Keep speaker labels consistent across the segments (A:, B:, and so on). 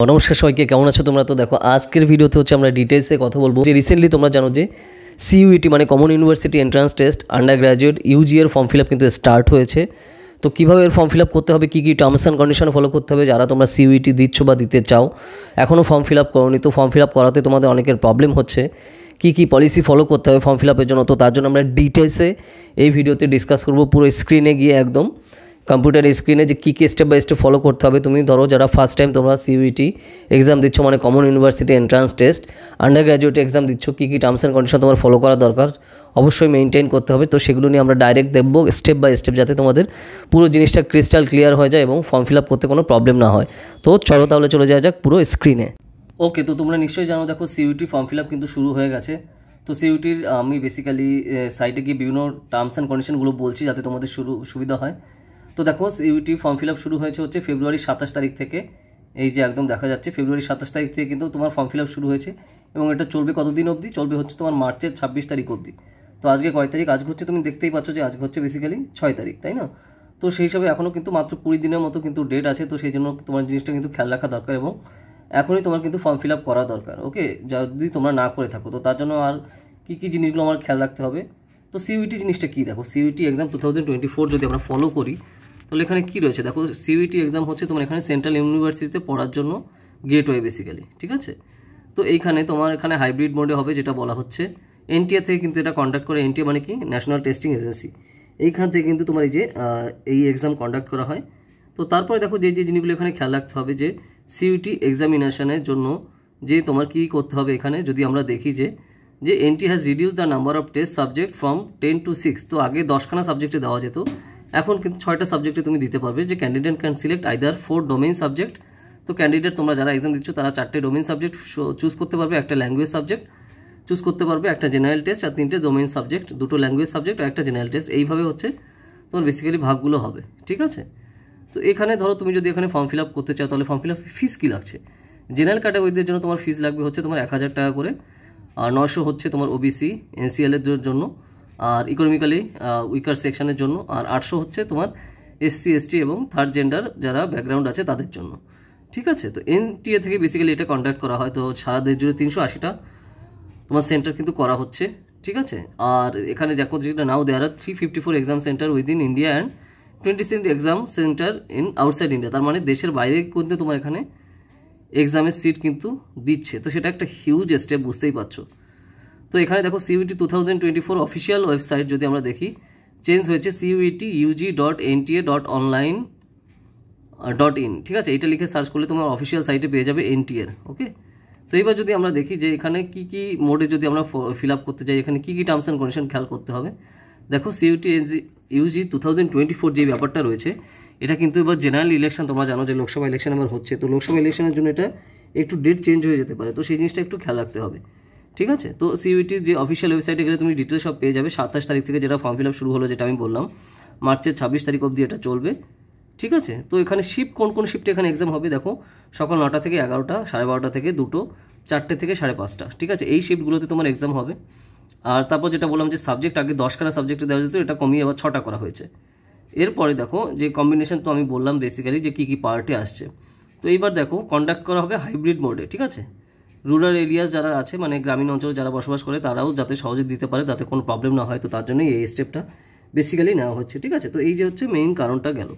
A: নমস্কার সবাইকে, কেমন আছো তোমরা? তো দেখো আজকের ভিডিওতে হচ্ছে আমরা ডিটেলসে কথা বলবো যে রিসেন্টলি তোমরা জানো যে সিইউটি মানে common university entrance test under graduate UG এর ফর্ম ফিল আপ কিন্তু স্টার্ট হয়েছে। তো কীভাবে এর ফর্ম ফিল আপ করতে হবে, কী কী টার্মস অ্যান্ড কন্ডিশন ফলো করতে হবে, যারা তোমরা সিইউটি দিচ্ছ বা দিতে চাও এখনও ফর্ম ফিল আপ করোনি, তো ফর্ম ফিল আপ করাতে তোমাদের অনেকের প্রবলেম হচ্ছে, কী কী পলিসি ফলো করতে হবে ফর্ম ফিল আপের জন্য। তো তার জন্য আমরা ডিটেলসে এই ভিডিওতে ডিসকাস করবো, পুরো স্ক্রিনে গিয়ে একদম কম্পিউটার স্ক্রিনে যে কী কী স্টেপ বাই স্টেপ ফলো করতে হবে। তুমি ধরো যারা ফার্স্ট টাইম তোমরা সিইউটি এক্সাম দিচ্ছ মানে common university entrance test under graduate exam দিচ্ছ, কী কী টার্মস অ্যান্ড কন্ডিশন তোমার ফলো করা দরকার, অবশ্যই মেনটেন করতে হবে। তো সেগুলো নিয়ে আমরা ডাইরেক্ট দেখবো স্টেপ বাই স্টেপ, যাতে তোমাদের পুরো জিনিসটা ক্রিস্টাল ক্লিয়ার হয়ে যায় এবং ফর্ম ফিল আপ করতে কোনো প্রবলেম না হয়। তো চলো তাহলে চলে যাওয়া যাক পুরো স্ক্রিনে। ওকে, তো তোমরা নিশ্চয়ই জানো, দেখো সিইউটি ফর্ম ফিল আপ কিন্তু শুরু হয়ে গেছে। তো সিইউটির আমি বেসিক্যালি সাইটে গিয়ে বিভিন্ন টার্মস অ্যান্ড কন্ডিশনগুলো বলছি যাতে তোমাদের সুবিধা হয়। তো দেখো সিইউটি ফর্ম ফিল আপ শুরু হয়েছে হচ্ছে ফেব্রুয়ারি 27 তারিখ থেকে। এই যে একদম দেখা যাচ্ছে ফেব্রুয়ারি 27 তারিখ থেকে কিন্তু তোমার ফর্ম ফিল আপ শুরু হয়েছে এবং এটা চলবে কতদিন অবধি? চলবে হচ্ছে তোমার মার্চের 26 তারিখ অবধি। তো আজকে কয় তারিখ? আজকে হচ্ছে তুমি দেখতেই পাচ্ছ যে আজকে হচ্ছে বেসিক্যালি 6 তারিখ, তাই না? তো সেই হিসাবে এখনও কিন্তু মাত্র 20 দিনের মতো কিন্তু ডেট আছে। তো সেই জন্য তোমার জিনিসটা কিন্তু খেয়াল রাখা দরকার এবং এখনই তোমার কিন্তু ফর্ম ফিল আপ করা দরকার। ওকে, যদি তোমরা না করে থাকো, তো তার জন্য আর কী কী জিনিসগুলো আমার খেয়াল রাখতে হবে। তো সিইউটি জিনিসটা কী? দেখো সিইউটি এক্সাম 2024 যদি আমরা ফলো করি তাহলে এখানে কী রয়েছে? দেখো সিইউটি এক্সাম হচ্ছে তোমার এখানে সেন্ট্রাল ইউনিভার্সিটিতে পড়ার জন্য গেটওয়ে বেসিক্যালি, ঠিক আছে? তো এইখানে তোমার এখানে হাইব্রিড মোডে হবে, যেটা বলা হচ্ছে এনটিএ থেকে কিন্তু এটা কন্ডাক্ট করে। এনটিএ মানে কি? National testing agency. এইখান থেকে কিন্তু তোমার এই এক্সাম কন্ডাক্ট করা হয়। তো তারপরে দেখো যে জিনিসগুলো এখানে খেয়াল রাখতে হবে যে সিইউটি এক্সামিনেশনের জন্য যে তোমার কী করতে হবে। এখানে যদি আমরা দেখি যে NTA has reduce the number of test subject from 10 to 6। তো আগে 10খানা সাবজেক্টে দেওয়া যেত, এখন কিন্তু 6টা সাবজেক্টে তুমি দিতে পারবে। যে candidate can select either 4 domain subject. তো ক্যান্ডিডেট তোমরা যারা এক্সাম দিচ্ছ তারা 4টে ডোমেইন সাবজেক্ট চুজ করতে পারবে, একটা ল্যাঙ্গুয়েজ সাবজেক্ট চুজ করতে পারবে, একটা জেনারেল টেস্ট, আর 3টে ডোমেইন সাবজেক্ট, 2টো ল্যাঙ্গুয়েজ সাবজেক্ট আর একটা জেনারেল টেস্ট। এইভাবে হচ্ছে তোমার বেসিক্যালি ভাগগুলো হবে, ঠিক আছে? তো এখানে ধরো তুমি যদি এখানে ফর্ম ফিল আপ করতে চাও তাহলে ফর্ম ফিল আপ ফিস কী লাগছে? জেনারেল ক্যাটাগরিদের জন্য তোমার ফিস লাগবে হচ্ছে তোমার 1000 টাকা করে, আর 900 হচ্ছে তোমার ওবিসি এনসিএল এর জন্য, আর ইকোনমিক্যালি উইকার সেকশনের জন্য, আর 800 হচ্ছে তোমার এসসি এসটি এবং থার্ড জেন্ডার যারা ব্যাকগ্রাউন্ড আছে তাদের জন্য, ঠিক আছে? তো এনটিএ থেকে বেসিক্যালি এটা কন্ডাক্ট করা হয়। তো সারা দেশ জুড়ে 380টা তোমার সেন্টার কিন্তু করা হচ্ছে, ঠিক আছে? আর এখানে দেখো যেটা নাও দেয়ার আর 354 exam centre within India and 26 exam centre in outside India. তার মানে দেশের বাইরে কিন্তু তোমার এখানে এক্সামের সিট কিন্তু দিচ্ছে। তো সেটা একটা হিউজ স্টেপ, বুঝতেই পারছো। তো এখানে দেখো সিইউটি 2024 অফিসিয়াল ওয়েবসাইট যদি আমরা দেখি চেঞ্জ হয়েছে CUET.NTA.online.in, ঠিক আছে? এটা লিখে সার্চ করলে তোমার অফিসিয়াল সাইটে পেয়ে যাবে এনটিএর। ওকে, তো এইবার যদি আমরা দেখি যে এখানে কি কি মোডে যদি আমরা ফিল আপ করতে যাই, এখানে কি কি টার্মস অ্যান্ড কন্ডিশন খেয়াল করতে হবে। দেখো সিইউটি ইউজি 2024 যে ব্যাপারটা রয়েছে, এটা কিন্তু এবার জেনারেল ইলেকশন, তোমরা জানো যে লোকসভা ইলেকশন আমার হচ্ছে। তো লোকসভা ইলেকশনের জন্য এটা একটু ডেট চেঞ্জ হয়ে যেতে পারে, তো সেই জিনিসটা একটু খেয়াল রাখতে হবে, ঠিক আছে? তো সিইউটির যে অফিসিয়াল ওয়েবসাইটে গেলে তুমি ডিটেলস সব পেয়ে যাবে। 27 তারিখ থেকে যেটা ফর্ম ফিল আপ শুরু হলো, যেটা আমি বললাম, মার্চের 26 তারিখ অবধি এটা চলবে, ঠিক আছে? তো এখানে শিফট কোন কোন শিফটে এখানে এক্সাম হবে দেখো, সকাল 9টা থেকে 11টা, 12:30 থেকে 2টো, 4টে থেকে 5:30, ঠিক আছে? এই শিফটগুলোতে তোমার এক্সাম হবে। আর তারপর যেটা বললাম যে সাবজেক্ট আগে 10খানা সাবজেক্টে দেওয়া যেত, এটা কমিয়ে আবার 6টা করা হয়েছে। এরপরে দেখো যে কম্বিনেশন, তো আমি বললাম বেসিক্যালি যে কী কী পার্টে আসছে। তো এইবার দেখো কন্ডাক্ট করা হবে হাইব্রিড মোডে, ঠিক আছে? রুরাল এরিয়াস যারা আছে মানে গ্রামীণ অঞ্চলে যারা বসবাস করে তারাও যাতে সহজে দিতে পারে, যাতে কোনো প্রবলেম না হয়। তো তার জন্যই এই স্টেপটা বেসিক্যালি নেওয়া হচ্ছে, ঠিক আছে? তো এই যে হচ্ছে মেইন কারণটা গেল।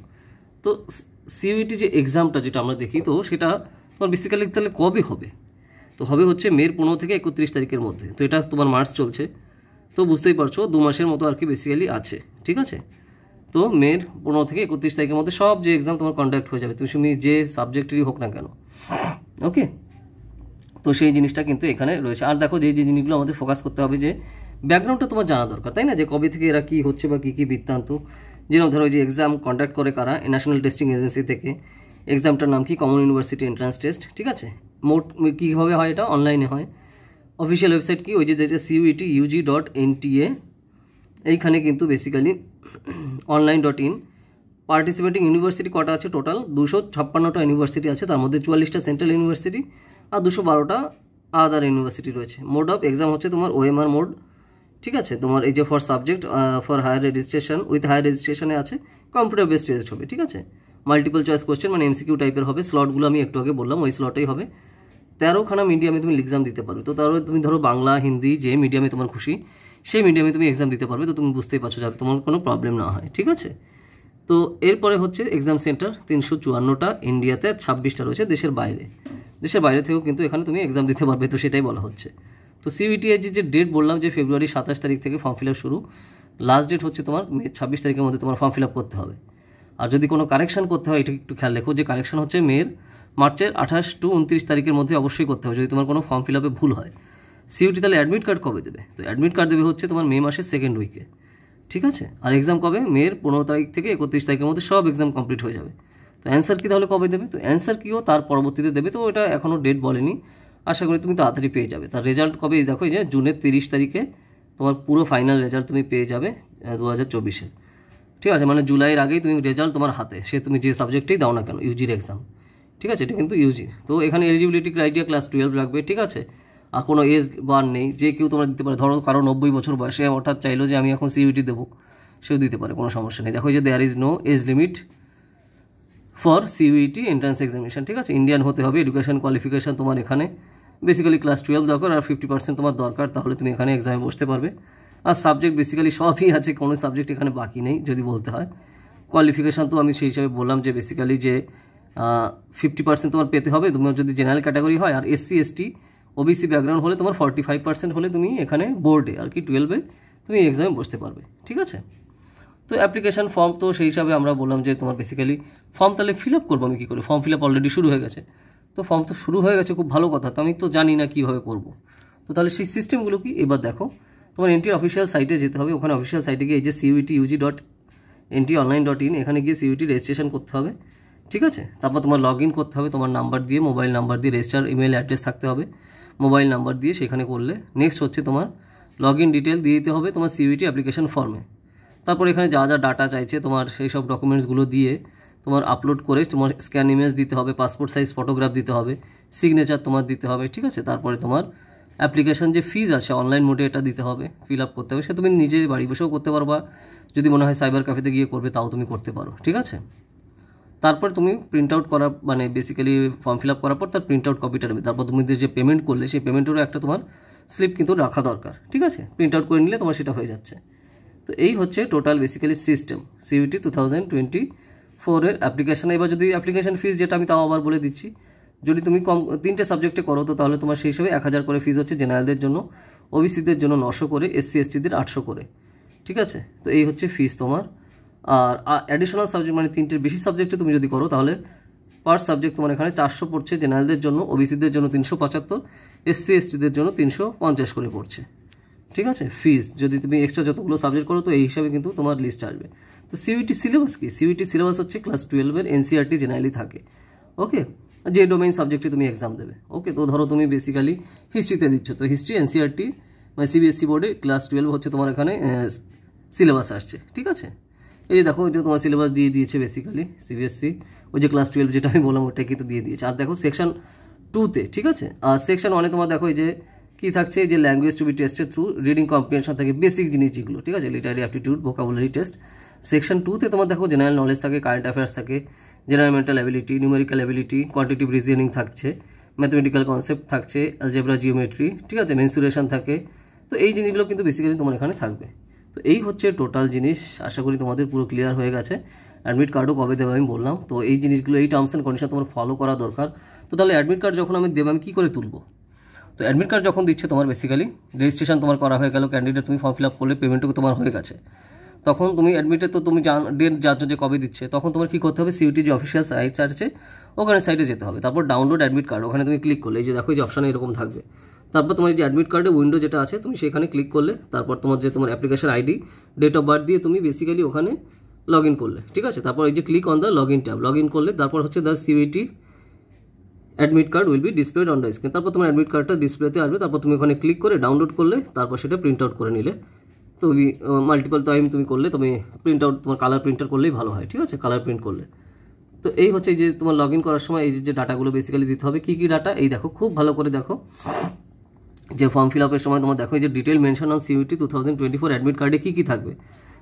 A: তো সিইউটি যে এক্সামটা যেটা আমরা দেখি, তো সেটা তোমার বেসিক্যালি তাহলে কবে হবে? তো হবে হচ্ছে মের 15 থেকে 31 তারিখের মধ্যে। তো এটা তোমার মার্চ চলছে, তো বুঝতেই পারছো 2 মাসের মতো আর কি বেসিক্যালি আছে, ঠিক আছে? তো মের 15 থেকে 31 তারিখের মধ্যে সব যে এক্সাম তোমার কন্ডাক্ট হয়ে যাবে, তুমি যে সাবজেক্টেরই হোক না কেন, ওকে? তো সেই জিনিসটা কিন্তু এখানে রয়েছে। আর দেখো যে জিনিসগুলো আমাদের ফোকাস করতে হবে, যে ব্যাকগ্রাউন্ডটা তোমার জানা দরকার, তাই না? যে কবে থেকে এরা কী হচ্ছে বা কী কী বৃত্তান্ত। যেরকম ধরো যে এক্সাম কন্ডাক্ট করে কারা, ন্যাশনাল টেস্টিং এজেন্সি থেকে। এক্সামটার নাম কি? কমন ইউনিভার্সিটি এন্ট্রান্স টেস্ট, ঠিক আছে? মোট কীভাবে হয়? এটা অনলাইনে হয়। অফিসিয়াল ওয়েবসাইট কি? ওই যে CUET.UG.NTA, এইখানে কিন্তু বেসিক্যালি online.in। পার্টিসিপেটিং ইউনিভার্সিটি কটা আছে? টোটাল 256টা ইউনিভার্সিটি আছে, তার মধ্যে 44টা সেন্ট্রাল ইউনিভার্সিটি আর 212টা আদার ইউনিভার্সিটি রয়েছে। মোড অফ এক্সাম হচ্ছে তোমার OMR মোড, ঠিক আছে? তোমার এই যে for subject for higher registration with higher রেজিস্ট্রেশনে আছে কম্পিউটার বেসড টেস্ট হবে, ঠিক আছে? মাল্টিপল চয়েস কোয়েশ্চেন মানে এমসিকিউ টাইপের হবে। স্লটগুলো আমি একটু আগে বললাম ওই স্লটেই হবে। 13খানা মিডিয়ামে তুমি এক্সাম দিতে পারবে। তো তাহলে তুমি ধরো বাংলা, হিন্দি যে মিডিয়ামে তোমার খুশি সেই মিডিয়ামে তুমি এক্সাম দিতে পারবে। তো তুমি বুঝতেই পারছো যাতে তোমার কোনো প্রবলেম না হয়, ঠিক আছে। তো এরপরে হচ্ছে এক্সাম সেন্টার 354টা, ইন্ডিয়াতে 26টা রয়েছে, দেশের বাইরে থেকেও কিন্তু এখানে তুমি এক্সাম দিতে পারবে। তো সেটাই বলা হচ্ছে। তো সিইউটি যে ডেট বললাম যে ফেব্রুয়ারি 27 তারিখ থেকে ফর্ম ফিল আপ শুরু, লাস্ট ডেট হচ্ছে তোমার মে 26 তারিখের মধ্যে তোমার ফর্ম ফিল আপ করতে হবে। আর যদি কোনো কারেকশন করতে হয় এটা একটু খেয়াল রেখো যে কারেকশন হচ্ছে মার্চের 28 টু 29 তারিখের মধ্যে অবশ্যই করতে হবে যদি তোমার কোনো ফর্ম ফিল আপে ভুল হয়। সিইউটি তাহলে অ্যাডমিট কার্ড কবে দেবে? তো অ্যাডমিট কার্ড দেবে হচ্ছে তোমার মে মাসের 2nd উইকে, ঠিক আছে। আর এক্সাম কবে? মের 15 তারিখ থেকে 31 তারিখের মধ্যে সব এক্সাম কমপ্লিট হয়ে যাবে। তো অ্যান্সার কি তাহলে কবে দেবে? তো অ্যান্সার কিও তার পরবর্তীতে দেবে। তো এটা এখনও ডেট বলেনি, আশা করি তুমি তাড়াতাড়ি পেয়ে যাবে। তার রেজাল্ট কবে? দেখো এই যে জুনের 30 তারিখে তোমার পুরো ফাইনাল রেজাল্ট তুমি পেয়ে যাবে 2024-এর, ঠিক আছে। মানে জুলাইয়ের আগেই তুমি রেজাল্ট তোমার হাতে, সে তুমি যে সাবজেক্টেই দাও না কেন, ইউজির এক্সাম, ঠিক আছে। এটা কিন্তু ইউজি। তো এখানে এলিজিবিলিটি ক্রাইটেরিয়া ক্লাস 12 রাখবে, ঠিক আছে। আর কোনো এজ বার নেই, যে কেউ তোমরা দিতে পারে। ধরো কারো 90 বছর বয়সে হঠাৎ চাইলো যে আমি এখন সিইউটি দেবো, সেও দিতে পারে, কোনো সমস্যা নেই। দেখো যে there is no age limit for CUT entrance examination, ঠিক আছে। ইন্ডিয়ান হতে হবে, এডুকেশন কোয়ালিফিকেশান তোমার এখানে বেসিক্যালি ক্লাস 12 দরকার, আর 50% তোমার দরকার, তাহলে তুমি এখানে এক্সামে বসতে পারবে। আর সাবজেক্ট বেসিক্যালি সবই আছে, কোনো সাবজেক্ট এখানে বাকি নেই যদি বলতে হয়। কোয়ালিফিকেশান তো আমি সেই হিসাবে বললাম যে বেসিক্যালি যে 50% তোমার পেতে হবে তোমার যদি জেনারেল ক্যাটাগরি হয়, আর SC ST OBC ব্যাকগ্রাউন্ড হলে তোমার 45% হলে তুমি এখানে বোর্ডে আর কি 12-এ তুমি এক্সামে বসতে পারবে, ঠিক আছে। তো অ্যাপ্লিকেশান ফর্ম তো সেই হিসাবে আমরা বললাম যে তোমার বেসিক্যালি ফর্ম তাহলে ফিল আপ করবো আমি কী করে? ফর্ম ফিল আপ অলরেডি শুরু হয়ে গেছে। তো ফর্ম তো শুরু হয়ে গেছে, খুব ভালো কথা। তো আমি তো জানি না কীভাবে করবো। তো তাহলে সেই সিস্টেমগুলো কি এবার দেখো। তোমার এনটির অফিসিয়াল সাইটে যেতে হবে। ওখানে অফিসিয়াল সাইটে গিয়ে এই যে CUETUG.NTOnline.in এখানে গিয়ে সিইউটি রেজিস্ট্রেশন করতে হবে, ঠিক আছে। তারপর তোমার লগ ইন করতে হবে, তোমার নাম্বার দিয়ে, মোবাইল নাম্বার দিয়ে, রেজিস্টার ইমেল অ্যাড্রেস থাকতে হবে, মোবাইল নাম্বার দিয়ে সেখানে করলে নেক্সট হচ্ছে তোমার লগ ইন ডিটেল দিয়ে দিতে হবে তোমার সিইউটি অ্যাপ্লিকেশন ফর্মে। তারপর এখানে যা যা ডাটা চাইছে তোমার সেই সব ডকুমেন্টসগুলো দিয়ে তোমার আপলোড করে তোমার স্ক্যান ইমেজ দিতে হবে, পাসপোর্ট সাইজ ফটোগ্রাফ দিতে হবে, সিগনেচার তোমার দিতে হবে, ঠিক আছে। তারপরে তোমার অ্যাপ্লিকেশন যে ফিজ আছে অনলাইন মোডে এটা দিতে হবে, ফিল আপ করতে হবে। সে তুমি নিজে বাড়ি বসেও করতে পারবা, যদি মনে হয় সাইবার ক্যাফেতে গিয়ে করবে তাও তুমি করতে পারো, ঠিক আছে। তারপর তুমি প্রিন্ট আউট করার মানে বেসিক্যালি ফর্ম ফিল আপ করার পর তার প্রিন্ট আউট কপিটা নেবে। তারপর তুমি যে পেমেন্ট করলে সেই পেমেন্টেরও একটা তোমার স্লিপ কিন্তু রাখা দরকার, ঠিক আছে। প্রিন্ট আউট করে নিলে তোমার সেটা হয়ে যাচ্ছে। তো এই হচ্ছে টোটাল বেসিক্যালি সিস্টেম সিইউটি 2024-এর অ্যাপ্লিকেশান। এবার যদি অ্যাপ্লিকেশান ফিস যেটা আমি তাও আবার বলে দিচ্ছি, যদি তুমি কম 3টে সাবজেক্টে করো তো তাহলে তোমার সেই হিসাবে 1000 করে ফিস হচ্ছে, জেনারেলদের জন্য, ওবিসিদের জন্য 900 করে, SC STদের 800 করে, ঠিক আছে। তো এই হচ্ছে ফিস তোমার। আর অ্যাডিশনাল সাবজেক্ট মানে 3টের বেশি সাবজেক্টে তুমি যদি করো তাহলে পার সাবজেক্ট তোমার এখানে 400 পড়ছে, জেনারেলদের জন্য, ওবিসিদের জন্য 375, SC STদের জন্য 350 করে পড়ছে, ঠিক আছে। ফিস যদি তুমি এক্সট্রা যতগুলো সাবজেক্ট করো তো এই হিসাবে কিন্তু তোমার লিস্ট আসবে। তো সিইউটি সিলেবাস কি? সিইউটি সিলেবাস হচ্ছে ক্লাস 12-এর NCERT জেনারেলি থাকে, ওকে, যে ডোমেইন সাবজেক্টে তুমি এক্সাম দেবে, ওকে। তো ধরো তুমি বেসিক্যালি হিস্ট্রিতে দিচ্ছ, তো হিস্ট্রি NCERT মানে CBSE বোর্ডে ক্লাস 12 হচ্ছে তোমার এখানে সিলেবাস আসছে, ঠিক আছে। এই যে দেখো যে তোমার সিলেবাস দিয়ে দিয়েছে বেসিক্যালি CBSE, ওই যে ক্লাস 12 যেটা আমি বললাম ওটাই কিন্তু দিয়ে দিয়েছে। আর দেখো সেকশন 2-তে, ঠিক আছে। আর সেকশন 1-এ তোমার দেখো এই যে কী থাকছে, যে language to be tested through reading comprehension থাকে, বেসিক জিনিস যেগুলো, ঠিক আছে, literary aptitude, vocabulary test. Section 2-তে তোমার দেখো জেনারেল নলেজ থাকে, কারেন্ট অ্যাফেয়ার্স থাকে, general mental ability, numerical ability, quantitative reasoning থাকছে, ম্যাথমেটিক্যাল কনসেপ্ট থাকছে, অ্যালজেব্রা, জিওমেট্রি, ঠিক আছে, মেনসুরেশন থাকে। তো এই জিনিসগুলো কিন্তু বেসিক্যালি তোমার এখানে থাকবে। তো এই হচ্ছে টোটাল জিনিস। আশা করি তোমাদের পুরো ক্লিয়ার হয়ে গেছে। অ্যাডমিট কার্ডও কবে দেবে আমি বললাম। তো এই জিনিসগুলো, এই টার্মস অ্যান্ড কন্ডিশন তোমার ফলো করা দরকার। তো তাহলে অ্যাডমিট কার্ড যখন আমি দেবো আমি কী করে তুলবো? তো অ্যাডমিট কার্ড যখন দিচ্ছে তোমার বেসিক্যালি রেজিস্ট্রেশন তোমার করা হয়ে গেল, ক্যান্ডিডেট তুমি ফর্ম ফিল আপ করলে, পেমেন্টও তোমার হয়ে গেছে, তখন তুমি অ্যাডমিটে তো তুমি ডেট জানো যে কবে দিচ্ছে, তখন তোমার কী করতে হবে, সিইউটি যে অফিসিয়াল সাইট আছে ওখানে সাইটে যেতে হবে। তারপর ডাউনলোড অ্যাডমিট কার্ড, ওখানে তুমি ক্লিক করলে এই যে দেখো এই যে অপশানে এরকম থাকবে। তারপর তোমার যে অ্যাডমিট কার্ডে উইন্ডো যেটা আছে তুমি সেখানে ক্লিক করলে, তারপর তোমার যে তোমার application ID, date of birth দিয়ে তুমি বেসিক্যালি ওখানে লগ ইন করলে, ঠিক আছে। তারপর এই যে click on the log in tab, log in করলে তারপর হচ্ছে the CUET admit card will be displayed on the screen. তারপর তোমার অ্যাডমিট কার্ডটা ডিসপ্লেতে আসবে, তারপর তুমি ওখানে ক্লিক করে ডাউনলোড করলে, তারপর সেটা প্রিন্ট আউট করে নিলে। তো মাল্টিপল টাইম তুমি করলে তুমি প্রিন্ট আউট তোমার কালার প্রিন্টার করলেই ভালো হয়, ঠিক আছে, কালার প্রিন্ট করলে। তো এই হচ্ছে এই যে তোমার লগ ইন করার সময় এই যে ডাটাগুলো বেসিক্যালি দিতে হবে। কী কী ডাটা এই দেখো, খুব ভালো করে দেখো যে ফর্ম ফিল আপের সময় তোমার দেখো এই যে detail mention on CUET 2024 admit কার্ডে কী কী থাকবে।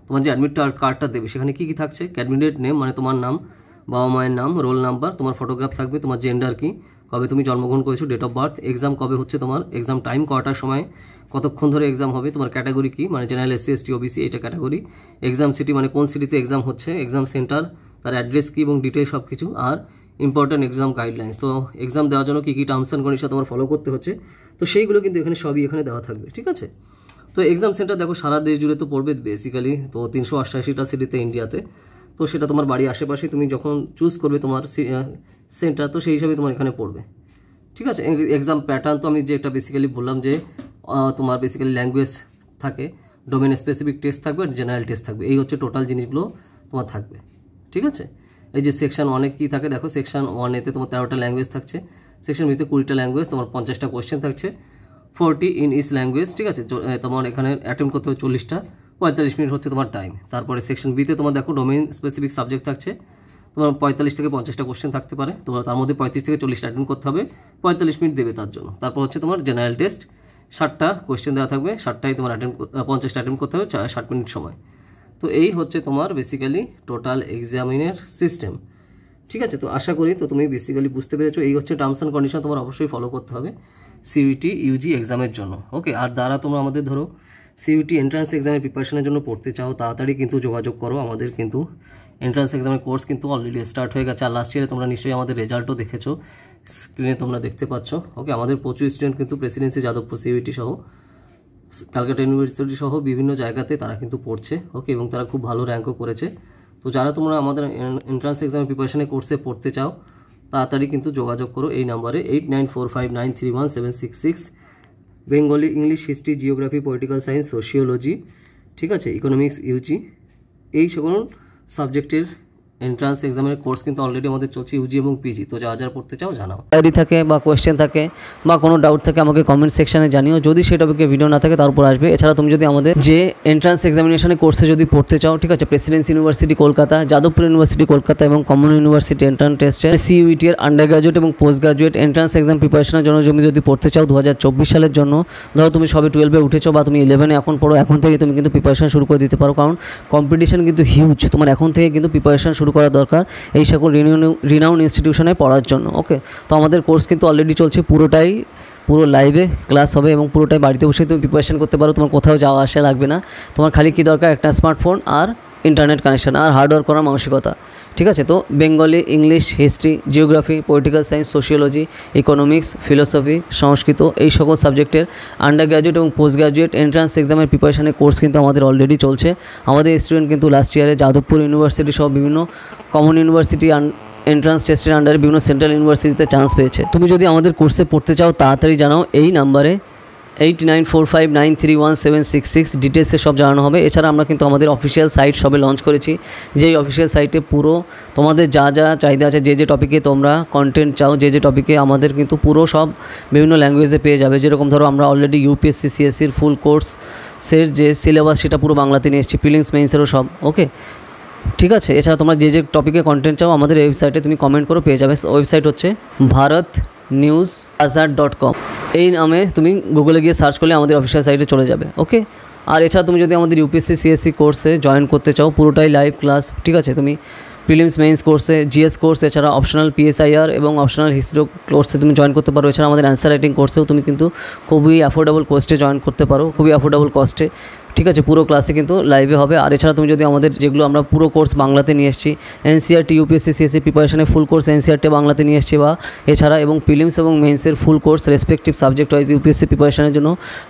A: তোমার যে অ্যাডমিট কার্ডটা দেবে সেখানে কী কী থাকছে, ক্যান্ডিডেট নেম মানে তোমার নাম, বাবা মায়ের নাম, রোল নাম্বার, তোমার ফটোগ্রাফ থাকবে, তোমার জেন্ডার কি, কবে তুমি জন্মগ্রহণ করেছো, ডেট অফ বার্থ, এক্সাম কবে হচ্ছে তোমার, এক্সাম টাইম কটার সময়, কতক্ষণ ধরে এক্সাম হবে, তোমার ক্যাটাগরি কি, মানে জেনারেল, এসসি, এসটি, ওবিসি, এটা ক্যাটাগরি, এক্সাম সিটি মানে কোন সিটিতে এক্সাম হচ্ছে, এক্সাম সেন্টার, তার অ্যাড্রেস কি এবং ডিটেলস সব কিছু, আর ইম্পর্টেন্ট এক্সাম গাইডলাইন্স। তো এক্সাম দেওয়ার জন্য কী কী টার্মস অ্যান্ড কন্ডিশন তোমার ফলো করতে হচ্ছে, তো সেইগুলো কিন্তু এখানে সবই এখানে দেওয়া থাকবে, ঠিক আছে। তো এক্সাম সেন্টার দেখো সারা দেশ জুড়ে তো পড়বে বেসিক্যালি, তো 388টা সিটিতে ইন্ডিয়াতে, তো সেটা তোমার বাড়ির আশেপাশে তুমি যখন চুজ করবে তোমার সেন্টার, তো সেই হিসাবে তোমার এখানে পড়বে, ঠিক আছে। এক্সাম প্যাটার্ন তো আমি যেটা বেসিক্যালি বললাম যে তোমার বেসিক্যালি ল্যাঙ্গুয়েজ থাকে, ডোমেন স্পেসিফিক টেস্ট থাকবে, জেনারেল টেস্ট থাকবে, এই হচ্ছে টোটাল জিনিসগুলো তোমার থাকবে, ঠিক আছে। এই যে সেকশন 1-এ কী থাকে দেখো, সেকশন 1-এতে তোমার 13টা ল্যাঙ্গুয়েজ থাকছে, সেকশন ভিতরে 20টা ল্যাঙ্গুয়েজ, তোমার 50টা কোয়েশ্চেন থাকছে, 40 ইন ইচ ল্যাঙ্গুয়েজ, ঠিক আছে। তোমার এখানে অ্যাটেম্প করতে হবে 40টা, 45 মিনিট হচ্ছে তোমার টাইম। তারপরে সেকশন বিতে তোমার দেখো ডোমেইন স্পেসিফিক সাবজেক্ট থাকছে, তোমার 45 থেকে 50টা কোয়েশ্চেন থাকতে পারে, তোমার তার মধ্যে 35 থেকে 40টা অ্যাটেম্প করতে হবে, 45 মিনিট দেবে তার জন্য। তারপর হচ্ছে তোমার জেনারেল টেস্ট, 60টা কোয়েশ্চেন দেওয়া থাকবে, 60টাই তোমার 50টা অ্যাটেম্প করতে হবে 60 মিনিট সময়। তো এই হচ্ছে তোমার বেসিক্যালি টোটাল এক্সামিনের সিস্টেম, ঠিক আছে। তো আশা করি তো তুমি বেসিক্যালি বুঝতে পেরেছো, এই হচ্ছে টার্মস অ্যান্ড কন্ডিশন তোমার অবশ্যই ফলো করতে হবে সিইউটি ইউজি এক্সামের জন্য, ওকে। আর যারা তোমরা আমাদের ধরো সিইউটি এন্ট্রান্স এক্সামের প্রিপারেশনের জন্য পড়তে চাও, তাড়াতাড়ি কিন্তু যোগাযোগ করো, আমাদের কিন্তু এন্ট্রান্স এক্সামের কোর্স কিন্তু অলরেডি স্টার্ট হয়ে গেছে। আর লাস্ট ইয়ারে তোমরা নিশ্চয়ই আমাদের রেজাল্টও দেখেছো, স্ক্রিনে তোমরা দেখতে পাচ্ছ, ওকে। আমাদের প্রচুর স্টুডেন্ট কিন্তু প্রেসিডেন্সি, যাদবপুর সিইউটি সহ, ক্যালকাটা ইউনিভার্সিটি সহ বিভিন্ন জায়গাতে তারা কিন্তু পড়ছে, ওকে, এবং তারা খুব ভালো র্যাঙ্কও করেছে। তো যারা তোমরা আমাদের এন্ট্রান্স এক্সামের প্রিপারেশনের কোর্সে পড়তে চাও, তাড়াতাড়ি কিন্তু যোগাযোগ করো এই নাম্বারে 8945931766, Bengali, English, history, geography, political science, sociology, ঠিক আছে, ইকোনমিক্স, ইউজি, এই সকল সাবজেক্টের এন্ট্রান্স এক্সামের কোর্স কিন্তু অলরেডি আমাদের চলছে ইউজি এবং পিজি। তো যারা যারা পড়তে চাও জানাও, ডায়েরি থাকে বা কোয়েশ্চেন থাকে বা কোনো ডাউট থাকে আমাকে কমেন্ট সেকশনে জানিও, যদি সেই টপিকে ভিডিও না থাকে তার উপর আসবে। এছাড়া তুমি যদি আমাদের যে এন্ট্রান্স এক্সামিনেশনের কোর্সে যদি পড়তে চাও, ঠিক আছে, Presidency university Kolkata, Jadavpur university Kolkata এবং কমন ইউনিভার্সিটি এন্ট্রান্স টেস্টের সিইউটি এর আন্ডার গ্রাজুয়েট এবং পোস্ট গ্রাজুয়েট এন্ট্রান্স এক্সাম প্রিপারেশনের জন্য যদি পড়তে চাও 2024 সালের জন্য, ধরো তুমি সবে 12-এ উঠেছো বা তুমি 11-এ এখন পড়ো, এখন থেকে তুমি কিন্তু প্রিপারেশন শুরু করে দিতে পারো, কারণ কম্পিটিশন কিন্তু হিউজ, তোমার এখন থেকে কিন্তু প্রিপারেশন শুরু করা দরকার এই সকল রিনাউন্ড ইনস্টিটিউশনে পড়ার জন্য, ওকে। তো আমাদের কোর্স কিন্তু অলরেডি চলছে, পুরো লাইভে ক্লাস হবে এবং পুরোটাই বাড়িতে বসে তুমি প্রিপারেশন করতে পারো, তোমার কোথাও যাওয়া আসা লাগবে না, তোমার খালি কি দরকার, একটা স্মার্টফোন আর ইন্টারনেট কানেকশন আর হার্ডওয়ার্ক করার মানসিকতা, ঠিক আছে। তো Bengali, English, history, geography, political science, sociology, economics, philosophy, Sanskrit, এই সকল সাবজেক্টের আন্ডার গ্র্যাজুয়েট এবং পোস্ট গ্র্যাজুয়েট এন্ট্রান্স এক্সামের প্রিপারেশনের কোর্স কিন্তু আমাদের অলরেডি চলছে। আমাদের স্টুডেন্ট কিন্তু লাস্ট ইয়ারে যাদবপুর ইউনিভার্সিটি সহ বিভিন্ন কমন ইউনিভার্সিটি এন্ট্রান্স টেস্টের আন্ডারে বিভিন্ন সেন্ট্রাল ইউনিভার্সিটিতে চান্স পেয়েছে। তুমি যদি আমাদের কোর্সে পড়তে চাও, তাড়াতাড়ি জানাও এই নাম্বারে 8945931766, ডিটেলসে সব জানানো হবে। এছাড়া আমরা কিন্তু আমাদের অফিসিয়াল সাইট সবে লঞ্চ করেছি, যেই অফিসিয়াল সাইটে পুরো তোমাদের যা যা চাহিদা আছে, যে টপিকে তোমরা কন্টেন্ট চাও, যে টপিকে আমাদের কিন্তু পুরো সব বিভিন্ন ল্যাঙ্গুয়েজে পেয়ে যাবে। যেরকম ধরো আমরা অলরেডি ইউপিএসসি, সিএসসির ফুল কোর্সের যে সিলেবাস সেটা পুরো বাংলাতে নিয়ে এসেছি, প্রিলিমস মেইনসেরও সব, ওকে, ঠিক আছে। এছাড়া তোমরা যে টপিকে কন্টেন্ট চাও আমাদের ওয়েবসাইটে তুমি কমেন্ট করো, পেয়ে যাবে। ওয়েবসাইট হচ্ছে bharatnewsazar.com, এই নামে তুমি গুগলে গিয়ে সার্চ করলে আমাদের অফিসিয়াল সাইটে চলে যাবে, ওকে। আর এছাড়া তুমি যদি আমাদের ইউপিএসসি, সিএসসি কোর্সে জয়েন করতে চাও, পুরোটাই লাইভ ক্লাস, ঠিক আছে, তুমি প্রিলিমস মেইনস কোর্সে, জিএস কোর্স, এছাড়া অপশনাল পিএসআইআর এবং অপশনাল হিস্ট্রি কোর্সে তুমি জয়েন করতে পারো। এছাড়া আমাদের অ্যান্সার রাইটিং কোর্সেও তুমি কিন্তু খুবই অ্যাফোর্ডেবল কস্টে জয়েন করতে পারো, খুবই অ্যাফোর্ডেবল কস্টে, ঠিক আছে। পুরো ক্লাসে কিন্তু লাইভে হবে। আর এছাড়া তুমি যদি আমাদের যেগুলো আমরা পুরো কোর্স বাংলাতে নিয়ে এসেছি, এনসিআরটি, ইউপিএসসি, সিএসসি প্রিপারেশনের ফুল কোর্স এনসিআরটি বাংলাতে নিয়ে এসেছি, বা এছাড়া এবং প্রিলিমস এবং মেইনসের full course respective subject wise UPSC প্রিপারেশনের জন্য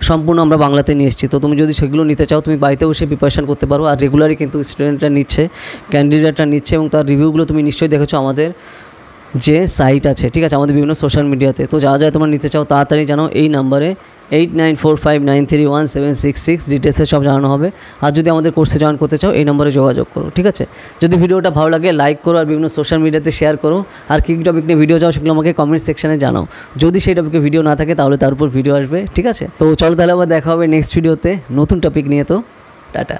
A: সম্পূর্ণ আমরা বাংলাতে নিয়ে এসেছি। তো তুমি যদি সেগুলো নিতে চাও, তুমি বাড়িতে বসে প্রিপারেশন করতে পারো। আর রেগুলারই কিন্তু স্টুডেন্টরা নিচ্ছে, ক্যান্ডিডেটরা নিচ্ছে, এবং তার রিভিউগুলো তুমি নিশ্চয়ই দেখেছো আমাদের যে সাইট আছে, ঠিক আছে, আমাদের বিভিন্ন সোশ্যাল মিডিয়াতে। তো যা যা তোমরা নিতে চাও তাড়াতাড়ি জানাও এই নাম্বারে 8945931766, ডিটেলসে সব জানানো হবে। আর যদি আমাদের কোর্সে জয়েন করতে চাও এই নম্বরে যোগাযোগ করো, ঠিক আছে। যদি ভিডিওটা ভালো লাগে লাইক করো আর বিভিন্ন সোশ্যাল মিডিয়াতে শেয়ার করো। আর কী টপিক নিয়ে ভিডিও চাও সেগুলো আমাকে কমেন্ট সেকশনে জানাও। যদি সেই টপিকে ভিডিও না থাকে তাহলে তার উপর ভিডিও আসবে, ঠিক আছে। তো চলো তাহলে আবার দেখা হবে নেক্সট ভিডিওতে নতুন টপিক নিয়ে। তো টাটা।